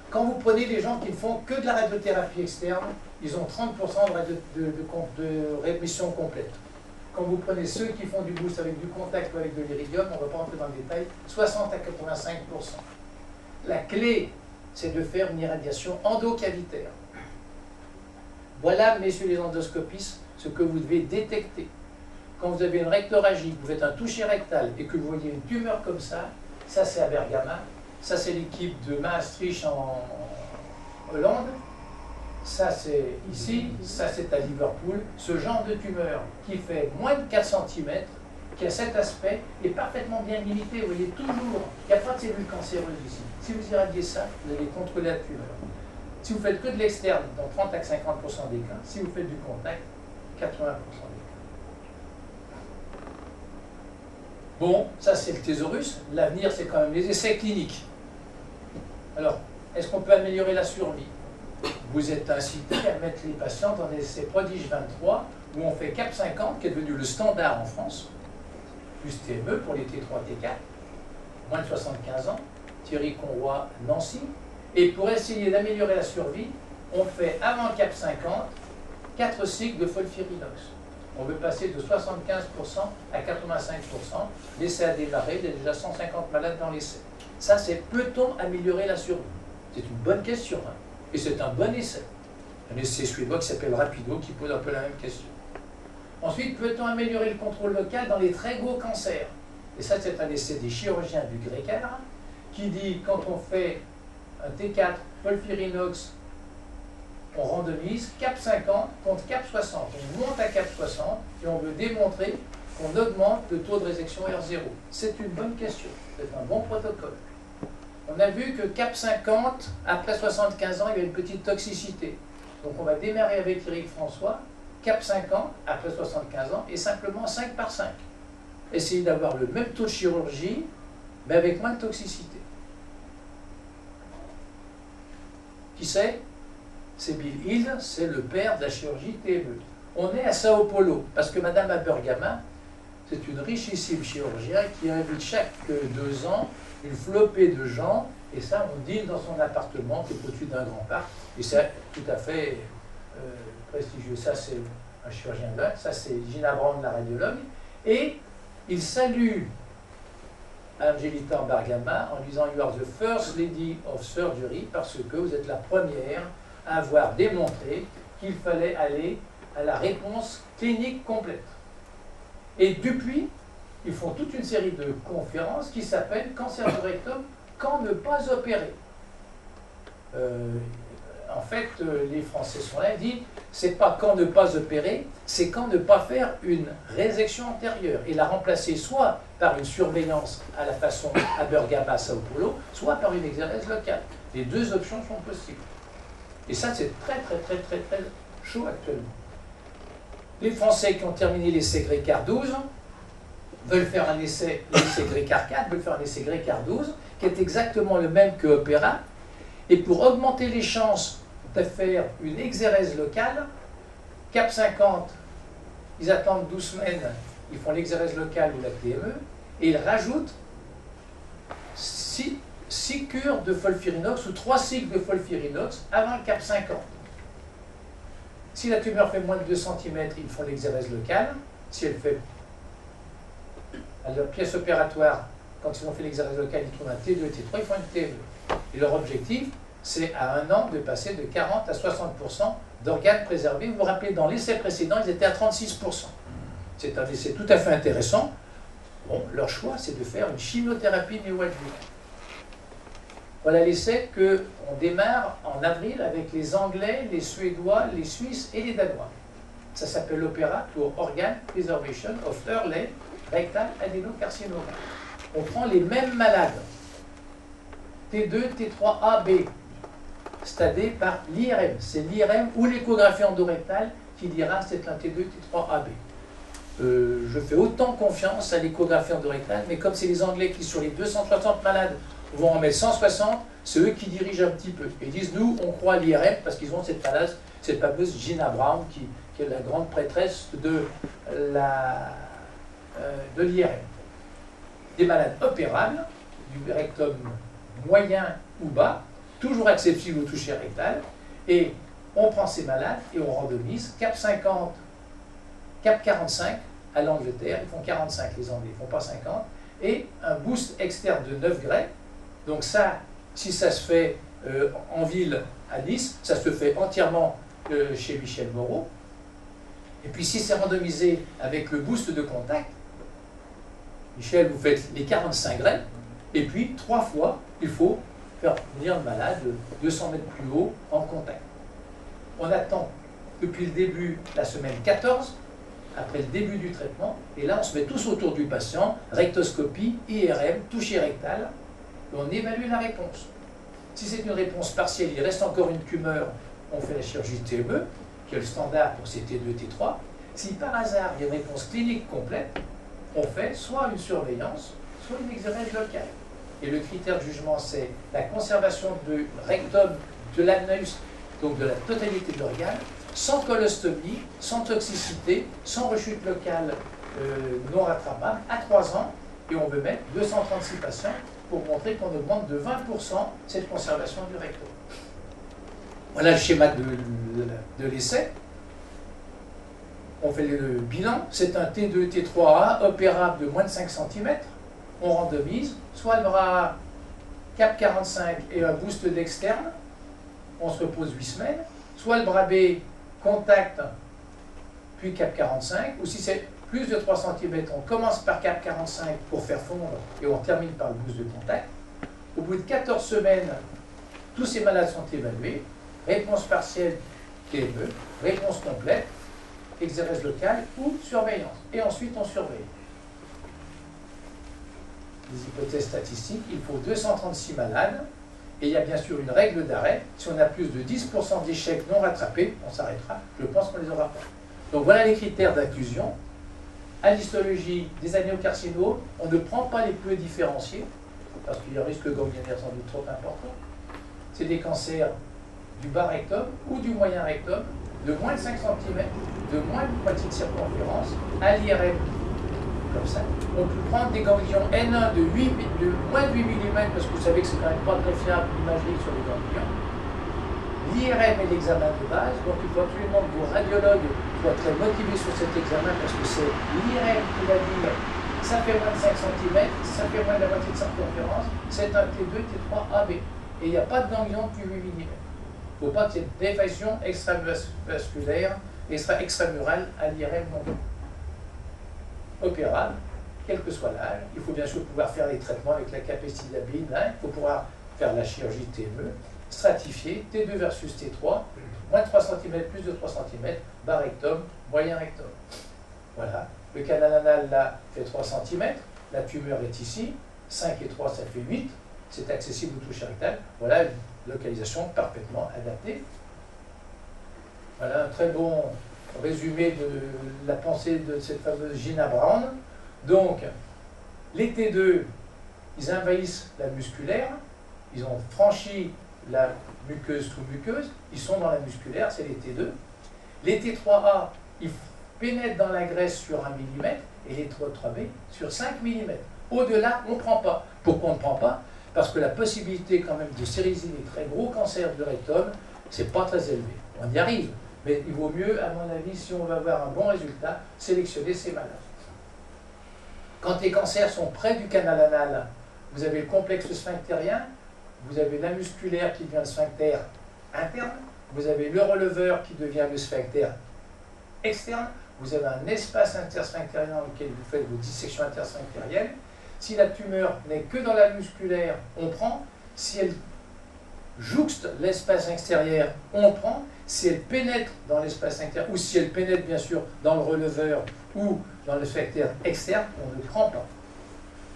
Quand vous prenez les gens qui ne font que de la radiothérapie externe, ils ont 30% de rémission complète. Quand vous prenez ceux qui font du boost avec du contact ou avec de l'iridium, on ne va pas rentrer dans le détail, 60 à 85%. La clé, c'est de faire une irradiation endocavitaire. Voilà, messieurs les endoscopistes, ce que vous devez détecter. Quand vous avez une rectoragie, vous faites un toucher rectal et que vous voyez une tumeur comme ça c'est à Bergama, ça c'est l'équipe de Maastricht en Hollande, ça c'est ici, ça c'est à Liverpool. Ce genre de tumeur qui fait moins de 4 cm, qui a cet aspect, est parfaitement bien limité. Vous voyez toujours, il n'y a pas de cellules cancéreuses ici. Si vous irradiez ça, vous allez contrôler la tumeur. Si vous faites que de l'externe, dans 30 à 50% des cas, si vous faites du contact, 80% des cas. Bon, ça c'est le thésaurus. L'avenir, c'est quand même les essais cliniques. Alors, est-ce qu'on peut améliorer la survie? Vous êtes incité à mettre les patients dans l'essai Prodige 23, où on fait CAP 50, qui est devenu le standard en France, plus TME pour les T3, T4, moins de 75 ans, Thierry Conroy, Nancy. Et pour essayer d'améliorer la survie, on fait avant CAP 50, 4 cycles de folfirinox. On veut passer de 75% à 85%. L'essai a démarré, il y a déjà 150 malades dans l'essai. Ça, c'est peut-on améliorer la survie? C'est une bonne question, hein. Et c'est un bon essai. Un essai suédois qui s'appelle Rapido, qui pose un peu la même question. Ensuite, peut-on améliorer le contrôle local dans les très gros cancers? Et ça, c'est un essai des chirurgiens du Grécal, qui dit, quand on fait un T4, folfirinox, on randomise CAP 50 contre CAP 60. On monte à CAP 60 et on veut démontrer qu'on augmente le taux de résection R0. C'est une bonne question, c'est un bon protocole. On a vu que CAP 50, après 75 ans, il y a une petite toxicité. Donc on va démarrer avec Éric François, CAP 50, après 75 ans, et simplement 5 par 5. Essayer d'avoir le même taux de chirurgie, mais avec moins de toxicité. Qui sait? c'est Bill Hill, c'est le père de la chirurgie TME. On est à Sao Paulo, parce que Madame Habergamin, c'est une richissime chirurgienne qui invite chaque 2 ans une flopée de gens, et ça, on dîne dans son appartement qui est au-dessus d'un grand parc, et c'est tout à fait prestigieux. Ça, c'est un chirurgien de l'œil, ça, c'est Gina Brown, la radiologue, et il salue Angelita Habergamin en disant « You are the first lady of surgery » parce que vous êtes la première à avoir démontré qu'il fallait aller à la réponse clinique complète. Et depuis, ils font toute une série de conférences qui s'appellent « Cancer du rectum, quand ne pas opérer ». En fait, les Français sont là et disent « c'est pas quand ne pas opérer, c'est quand ne pas faire une résection antérieure » et la remplacer soit par une surveillance à la façon Habergamin Sao Paulo, soit par une exérèse locale. Les 2 options sont possibles. Et ça, c'est très chaud actuellement. Les Français qui ont terminé l'essai Grécard 12 veulent faire un essai, l'essai Grécard 4, veulent faire un essai Grécard 12, qui est exactement le même que Opéra. Et pour augmenter les chances de faire une exérèse locale, Cap 50, ils attendent 12 semaines, ils font l'exérèse locale ou la TME, et ils rajoutent 6 cures de folfirinox ou 3 cycles de folfirinox avant le Cap 50. Si la tumeur fait moins de 2 cm, ils font l'exérèse locale. Si elle fait à leur pièce opératoire, quand ils ont fait l'exérèse locale, ils trouvent un T2 et T3, ils font une TME. Et leur objectif, c'est à 1 an de passer de 40 à 60% d'organes préservés. Vous vous rappelez, dans l'essai précédent, ils étaient à 36%. C'est un essai tout à fait intéressant. Bon, leur choix, c'est de faire une chimiothérapie néoadjuvante. Voilà l'essai qu'on démarre en avril avec les Anglais, les Suédois, les Suisses et les Danois. Ça s'appelle l'Opéra pour Organ Preservation of Early Rectal Adenocarcinoma. On prend les mêmes malades, T2, T3A, B, stadés par l'IRM. C'est l'IRM ou l'échographie endorectale qui dira c'est un T2, T3A, B. Je fais autant confiance à l'échographie endorectale, mais comme c'est les Anglais qui, sur les 260 malades, vont en mettre 160, c'est eux qui dirigent un petit peu. Et ils disent, nous, on croit à l'IRM parce qu'ils ont cette fameuse Gina Brown, qui est la grande prêtresse de l'IRM. Des malades opérables, du rectum moyen ou bas, toujours accessible au toucher rectal, et on prend ces malades et on randomise Cap 50, Cap 45 à l'Angleterre, ils font 45 les Anglais, ils ne font pas 50, et un boost externe de 9 grès. Donc ça, si ça se fait en ville à Nice, ça se fait entièrement chez Michel Moreau. Et puis si c'est randomisé avec le boost de contact, Michel, vous faites les 45 grès, et puis 3 fois, il faut faire venir le malade 200 mètres plus haut en contact. On attend depuis le début, la semaine 14, après le début du traitement, et là on se met tous autour du patient, rectoscopie, IRM, toucher rectal, et on évalue la réponse. Si c'est une réponse partielle, il reste encore une tumeur, on fait la chirurgie TME, qui est le standard pour ces T2, T3. Si par hasard il y a une réponse clinique complète, on fait soit une surveillance, soit une exérèse locale. Et le critère de jugement, c'est la conservation du rectum, de l'anus, donc de la totalité de l'organe, sans colostomie, sans toxicité, sans rechute locale non rattrapable, à 3 ans, et on veut mettre 236 patients pour montrer qu'on augmente de 20% cette conservation du rectum. Voilà le schéma de l'essai. On fait le bilan, c'est un T2, T3A opérable de moins de 5 cm. On randomise, soit le bras Cap 45 et un boost d'externe, on se repose 8 semaines, soit le bras B, contact, puis Cap 45, ou si c'est plus de 3 cm, on commence par Cap 45 pour faire fondre et on termine par le boost de contact. Au bout de 14 semaines, tous ces malades sont évalués, réponse partielle TME, réponse complète, exérèse locale ou surveillance. Et ensuite, on surveille. Les hypothèses statistiques, il faut 236 malades, et il y a bien sûr une règle d'arrêt. Si on a plus de 10% d'échecs non rattrapés, on s'arrêtera. Je pense qu'on ne les aura pas. Donc voilà les critères d'inclusion. À l'histologie des adénocarcinomes, on ne prend pas les peu différenciés, parce qu'il y a un risque ganglionnaire sans doute trop important. C'est des cancers du bas rectum ou du moyen rectum de moins de 5 cm, de moins de moitié de circonférence, à l'IRM, comme ça. On peut prendre des ganglions N1 de moins de 8 mm, parce que vous savez que c'est quand même pas très fiable l'imagerie sur les ganglions. L'IRM est l'examen de base, donc il faut absolument que vos radiologues soient très motivés sur cet examen, parce que c'est l'IRM qui va dire ça fait moins de 5 cm, ça fait moins de la moitié de circonférence, c'est un T2, T3, AB. Et il n'y a pas de ganglion de plus 8 mm. Il ne faut pas qu'il y ait de défection extravasculaire, extramurale à l'IRM non plus. Opérable, quel que soit l'âge. Il faut bien sûr pouvoir faire les traitements avec la capécidabine. Il faut pouvoir faire la chirurgie TME, stratifiée, T2 versus T3, moins de 3 cm, plus de 3 cm, bas rectum, moyen rectum. Voilà. Le canal anal là fait 3 cm, la tumeur est ici, 5 et 3 ça fait 8, c'est accessible au toucher rectal. Voilà une localisation parfaitement adaptée. Voilà un très bon résumé de la pensée de cette fameuse Gina Brown. Donc, les T2, ils envahissent la musculaire, ils ont franchi la muqueuse sous muqueuse, ils sont dans la musculaire, c'est les T2. Les T3A, ils pénètrent dans la graisse sur 1 mm et les T3B sur 5 mm. Au-delà, on ne prend pas. Pourquoi on ne prend pas? Parce que la possibilité quand même de sériser les très gros cancers du rectum, c'est pas très élevé. On y arrive, mais il vaut mieux, à mon avis, si on veut avoir un bon résultat, sélectionner ces malades. Quand les cancers sont près du canal anal, vous avez le complexe sphinctérien, vous avez la musculaire qui devient le sphincter interne, vous avez le releveur qui devient le sphincter externe, vous avez un espace intersphinctérien dans lequel vous faites vos dissections intersphinctériennes. Si la tumeur n'est que dans la musculaire, on prend. Si elle jouxte l'espace extérieur, on prend. Si elle pénètre dans l'espace intérieur, ou si elle pénètre bien sûr dans le releveur ou dans le sphincter externe, on ne prend pas.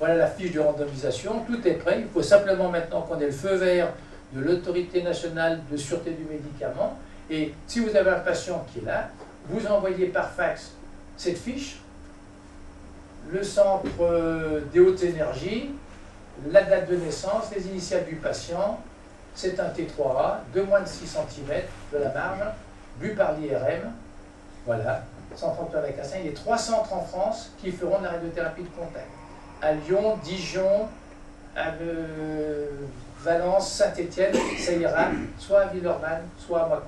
Voilà la fiche de randomisation, tout est prêt. Il faut simplement maintenant qu'on ait le feu vert de l'autorité nationale de sûreté du médicament. Et si vous avez un patient qui est là, vous envoyez par fax cette fiche, le centre des hautes énergies, la date de naissance, les initiales du patient, c'est un T3A de moins de 6 cm de la marge, vu par l'IRM. Voilà, centre avec Cassin. Il y a 3 centres en France qui feront de la radiothérapie de contact. À Lyon, Dijon, à Valence, Saint-Étienne, ça ira soit à Villeurbanne, soit à Mâcon.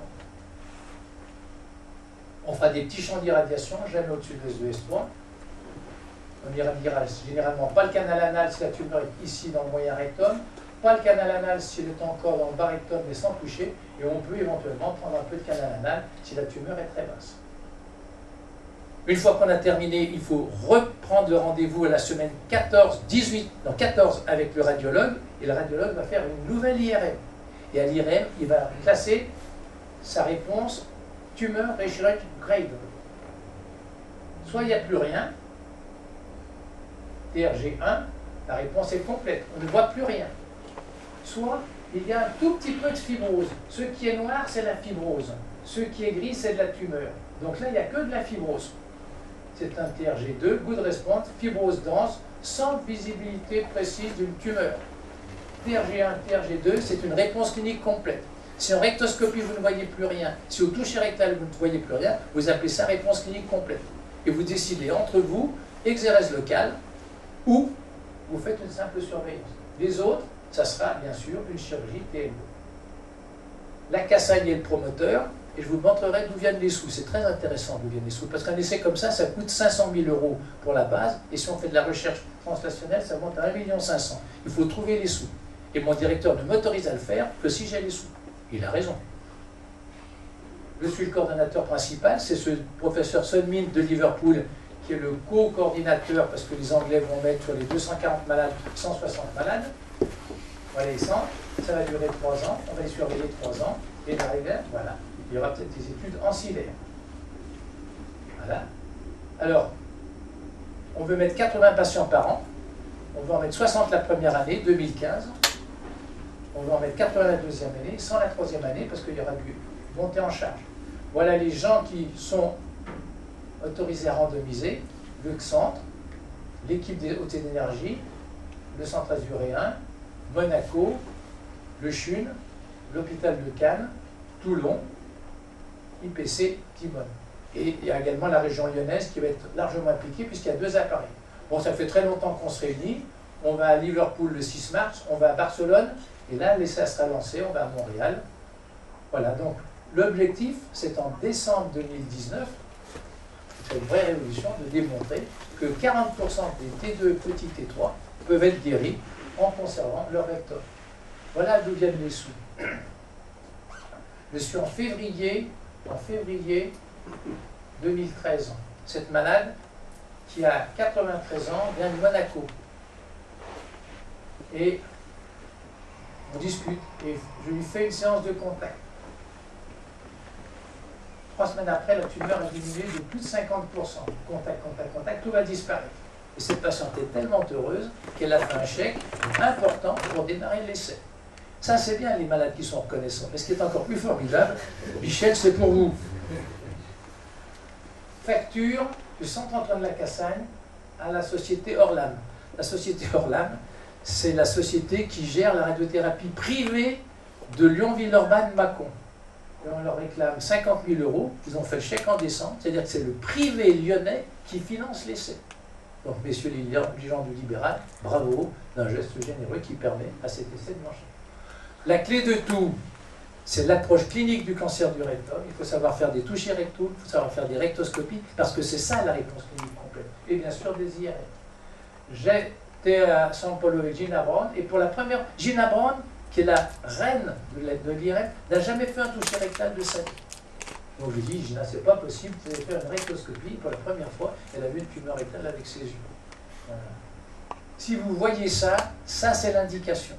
On fera des petits champs d'irradiation, jamais au-dessus de S2S3. On irradiera généralement pas le canal anal si la tumeur est ici dans le moyen rectum, pas le canal anal si elle est encore dans le bas rectum mais sans toucher, et on peut éventuellement prendre un peu de canal anal si la tumeur est très basse. Une fois qu'on a terminé, il faut reprendre le rendez-vous à la semaine 14 avec le radiologue, et le radiologue va faire une nouvelle IRM. Et à l'IRM, il va classer sa réponse tumeur Reichenbach grade. Soit il n'y a plus rien, TRG1, la réponse est complète, on ne voit plus rien. Soit il y a un tout petit peu de fibrose. Ce qui est noir, c'est la fibrose. Ce qui est gris, c'est de la tumeur. Donc là, il n'y a que de la fibrose. C'est un TRG2, good response, fibrose dense, sans visibilité précise d'une tumeur. TRG1, TRG2, c'est une réponse clinique complète. Si en rectoscopie, vous ne voyez plus rien, si au toucher rectal, vous ne voyez plus rien, vous appelez ça réponse clinique complète. Et vous décidez entre vous, exérèse locale, ou vous faites une simple surveillance. Les autres, ça sera bien sûr une chirurgie TME. La Cassagne est le promoteur, et je vous montrerai d'où viennent les sous. C'est très intéressant d'où viennent les sous, parce qu'un essai comme ça coûte 500 000 € pour la base, et si on fait de la recherche translationnelle, ça monte à 1 500 000. Il faut trouver les sous. Et mon directeur ne m'autorise à le faire que si j'ai les sous. Il a raison. Je suis le coordonnateur principal, c'est ce professeur Sunmin de Liverpool, qui est le co-coordinateur, parce que les Anglais vont mettre sur les 240 malades, 160 malades. Voilà les centres, ça va durer 3 ans, on va les surveiller 3 ans, et d'arriver, voilà, il y aura peut-être des études ancillaires. Voilà. Alors, on veut mettre 80 patients par an, on veut en mettre 60 la première année, 2015, on va en mettre 80 la deuxième année, 100 la troisième année, parce qu'il y aura du montée en charge. Voilà les gens qui sont autorisés à randomiser, le centre, l'équipe des hautes énergies, le centre azuréen, Monaco, le CHUN, l'hôpital de Cannes, Toulon, IPC, Timone. Et il y a également la région lyonnaise qui va être largement impliquée puisqu'il y a 2 appareils. Bon, ça fait très longtemps qu'on se réunit. On va à Liverpool le 6 mars, on va à Barcelone, et là, l'essai sera lancé, on va à Montréal. Voilà, donc l'objectif, c'est en décembre 2019, c'est une vraie révolution, de démontrer que 40% des T2 petits T3 peuvent être guéris en conservant leur vecteur. Voilà d'où viennent les sous. Je suis en février 2013. Cette malade, qui a 93 ans, vient de Monaco. Et on discute, et je lui fais une séance de contact. 3 semaines après, la tumeur a diminué de plus de 50%. Contact, tout va disparaître. Et cette patiente est tellement heureuse qu'elle a fait un chèque important pour démarrer l'essai. Ça, c'est bien les malades qui sont reconnaissants. Mais ce qui est encore plus formidable, Michel, c'est pour vous. Facture du Centre Antoine Lacassagne à la société Orlam. La société Orlam, c'est la société qui gère la radiothérapie privée de Lyon-Villeurbanne-Mâcon. On leur réclame 50 000 €. Ils ont fait le chèque en décembre, c'est-à-dire que c'est le privé lyonnais qui finance l'essai. Donc, messieurs les gens du libéral, bravo d'un geste généreux qui permet à cet essai de marcher. La clé de tout, c'est l'approche clinique du cancer du rectum. Il faut savoir faire des touchés rectaux, il faut savoir faire des rectoscopies, parce que c'est ça la réponse clinique complète. Et bien sûr, des IRM. J'étais à São Paulo avec Gina Brown, et pour la première, Gina Brown, qui est la reine de l'IRM, n'a jamais fait un toucher rectal de sa vie. Donc je dis, Gina, c'est pas possible, vous allez faire une rectoscopie. Pour la première fois, elle a vu une tumeur rectale avec ses yeux. Voilà. Si vous voyez ça, ça c'est l'indication.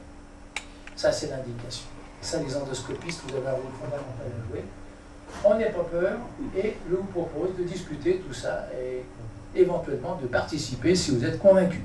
Ça c'est l'indication. Ça, les endoscopistes, vous avez un rôle fondamental à jouer. On n'est pas peur, et je vous propose de discuter tout ça et éventuellement de participer si vous êtes convaincu.